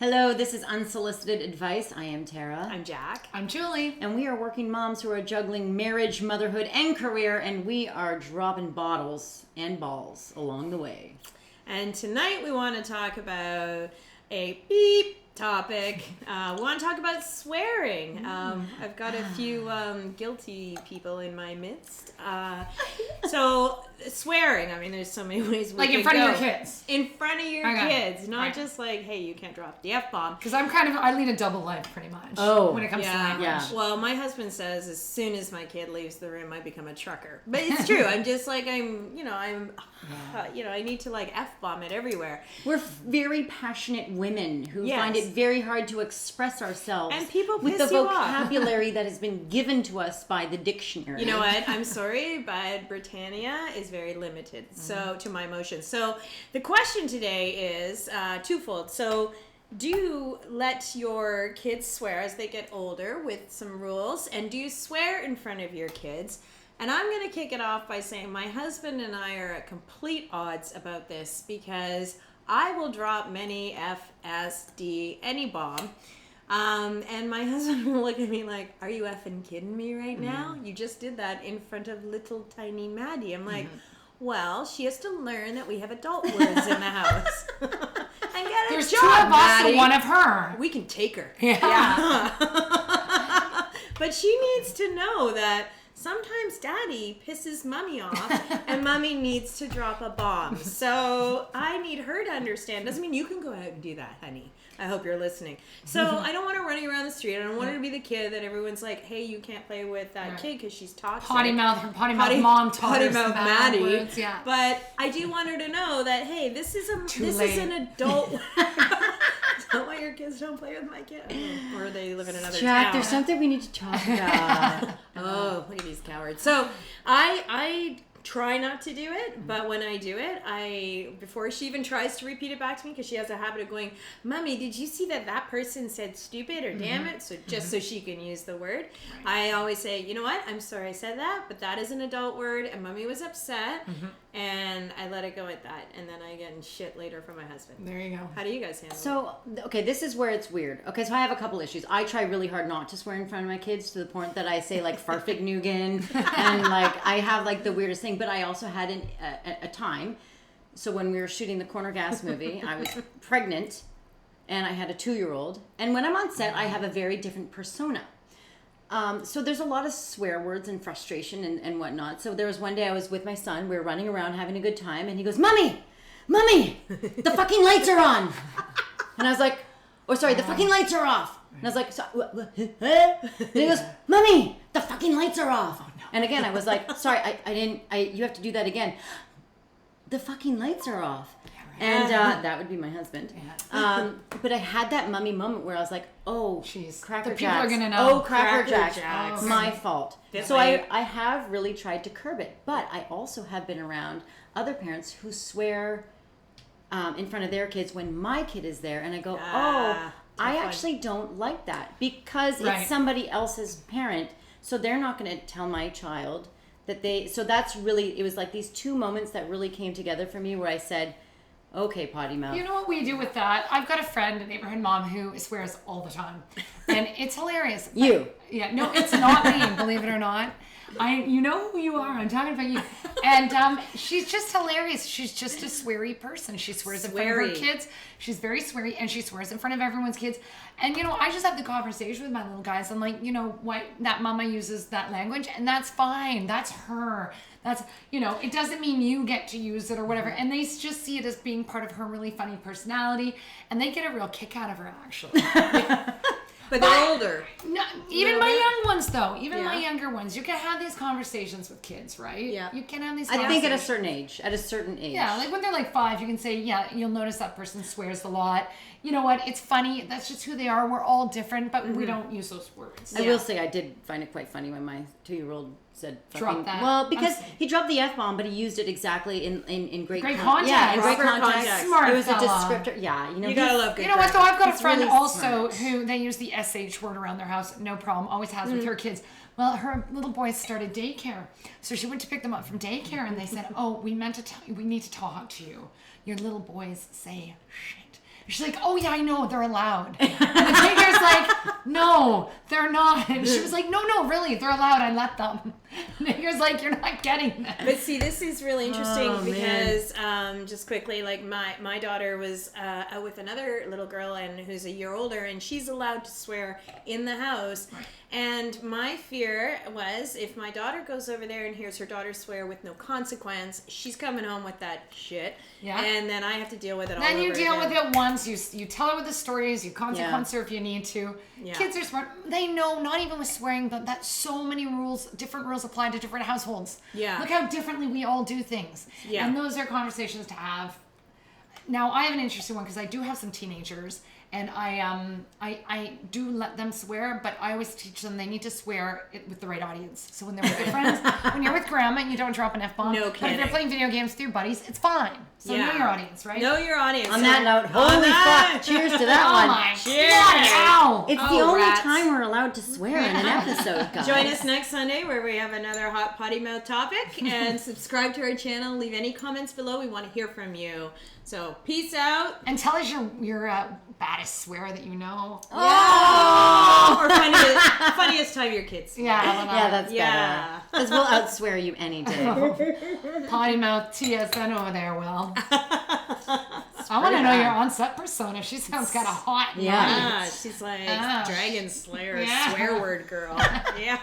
Hello, this is Unsolicited Advice. I am Tara. I'm Jacq. I'm Julie. And we are working moms who are juggling marriage, motherhood, and career, and we are dropping bottles and balls along the way. And tonight we want to talk about a beep topic. We want to talk about swearing. I've got a few guilty people in my midst. So swearing, I mean, there's so many ways we Like could in front go. of your kids. In front of your Okay. kids, not Right. just like, hey, you can't drop the F-bomb. Because I lead a double life pretty much. Oh, when it comes to Yeah. language. Yeah. Well, my husband says as soon as my kid leaves the room, I become a trucker. But it's true. I'm just like, I need to like F-bomb it everywhere. We're very passionate women who Yes. find it very hard to express ourselves And people with piss the you off. vocabulary that has been given to us by the dictionary. You know what? I'm sorry, but Britannia is very limited. So to my emotions. So the question today is twofold. So do you let your kids swear as they get older with some rules? And do you swear in front of your kids? And I'm going to kick it off by saying my husband and I are at complete odds about this because I will drop many F, S, D, any bomb. And my husband will look at me like, are you effing kidding me right now? You just did that in front of little tiny Maddie. I'm like, well, she has to learn that we have adult words in the house. And get a There's job, two of us Maddie. and one of her. We can take her. Yeah. But she needs to know that sometimes daddy pisses mommy off and mommy needs to drop a bomb. So I need her to understand. Doesn't mean you can go ahead and do that, honey. I hope you're listening. So I don't want her running around the street. I don't want her to be the kid that everyone's like, hey, you can't play with that kid because she's toxic. Potty mouth mom taught Potty her some mouth bad Maddie. words, yeah. But I do want her to know that, hey, this is an adult. Is that why your kids don't play with my kid? Or they live in another Jacq, town? there's something we need to talk about. Oh, look at these cowards. So I try not to do it, but when I do it, before she even tries to repeat it back to me, because she has a habit of going, Mommy, did you see that person said stupid or damn it? So just so she can use the word. Right. I always say, you know what? I'm sorry I said that, but that is an adult word, and Mommy was upset, and I let it go at that, and then I get in shit later from my husband. There you go. How do you guys handle it? So, okay, this is where it's weird. Okay, so I have a couple issues. I try really hard not to swear in front of my kids to the point that I say like farfignugan and like I have like the weirdest thing. But I also had a time. So when we were shooting the Corner Gas movie, I was pregnant and I had a 2-year-old. And when I'm on set, I have a very different persona. So there's a lot of swear words and frustration and whatnot. So there was one day I was with my son. We were running around having a good time. And he goes, Mommy, the fucking lights are on. And I was like, the fucking lights are off. And I was like, and he goes, Mommy, the fucking lights are off. Oh, no. And again, I was like, sorry, you have to do that again. The fucking lights are off. And that would be my husband. Yeah. But I had that mummy moment where I was like, oh, Cracker the Jacks. people are going to know. Oh, Cracker Jacks. Jacks. My fault. So I have really tried to curb it. But I also have been around other parents who swear in front of their kids when my kid is there. And I go, I actually don't like that because it's somebody else's parent. So they're not going to tell my child that so that's really, it was like these two moments that really came together for me where I said, okay, potty mouth. You know what we do with that? I've got a friend, a neighborhood mom, who swears all the time. And it's hilarious. You. Yeah, no, it's not me, believe it or not. You know who you are. I'm talking about you. And she's just hilarious. She's just a sweary person. She swears in front of her kids. She's very sweary, and she swears in front of everyone's kids. And, I just have the conversation with my little guys. I'm like, what, that mama uses that language, and that's fine. That's her. That's, it doesn't mean you get to use it or whatever. And they just see it as being part of her really funny personality, and they get a real kick out of her, actually. But they're older. No, even my young ones, though. Even my younger ones. You can have these conversations with kids, right? Yeah. You can have these I conversations. think at a certain age. Yeah, like when they're like 5, you can say, yeah, you'll notice that person swears a lot. You know what? It's funny. That's just who they are. We're all different, but we don't use those words. I will say I did find it quite funny when my 2-year-old said Drop that. Well, because he dropped the F-bomb, but he used it exactly in great context. Yeah, in great Proper context. context. Smart It was a fella. descriptor. Yeah, You gotta love good. You know what, though? I've got a He's friend really also smart. who they use the SH word around their house. No problem. Always has with her kids. Well, her little boys started daycare. So she went to pick them up from daycare, and they said, oh, we need to talk to you. Your little boys say shit. She's like, oh yeah, I know, they're allowed. And the daycare's like, no, they're not. And she was like, no, really, they're allowed. I let them. And the daycare's like, you're not getting this. But see, this is really interesting because just quickly, like my daughter was out with another little girl and who's a year older, and she's allowed to swear in the house. And my fear was if my daughter goes over there and hears her daughter swear with no consequence, she's coming home with that shit. Yeah. And then I have to deal with it all over Then you deal again. with it once. You tell her what the story is. You consequence her if you need to. Yeah. Kids are smart. They know, not even with swearing, but that so many rules, different rules apply to different households. Yeah. Look how differently we all do things. Yeah. And those are conversations to have. Now, I have an interesting one because I do have some teenagers. And I do let them swear, but I always teach them they need to swear with the right audience. So when they're with their friends, when you're with grandma and you don't drop an F-bomb. No but kidding. if you're playing video games with your buddies, it's fine. So know your audience, right? Know your audience. On that note, holy fuck, cheers to that one. Oh my cheers. God, it's the only time we're allowed to swear in an episode, guys. Join us next Sunday where we have another hot potty mouth topic, and subscribe to our channel. Leave any comments below. We want to hear from you. So peace out. And tell us your baddest swear that you know. Yeah. Or funniest time your kids. Yeah, that's better. Because we'll outswear you any day. Potty mouth TSN over there, Will. I want to know your on-set persona. She sounds kind of hot. Yeah, she's like Dragon Slayer, swear word girl. Yeah.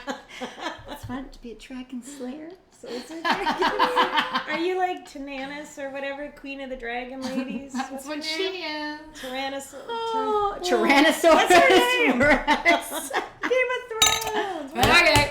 It's fun to be a dragon slayer. So are you like Tananis or whatever, Queen of the Dragon ladies? That's what she is. Tyrannosaurus. Tyrannosaurus. What's her name? Rex. Game of Thrones. Okay.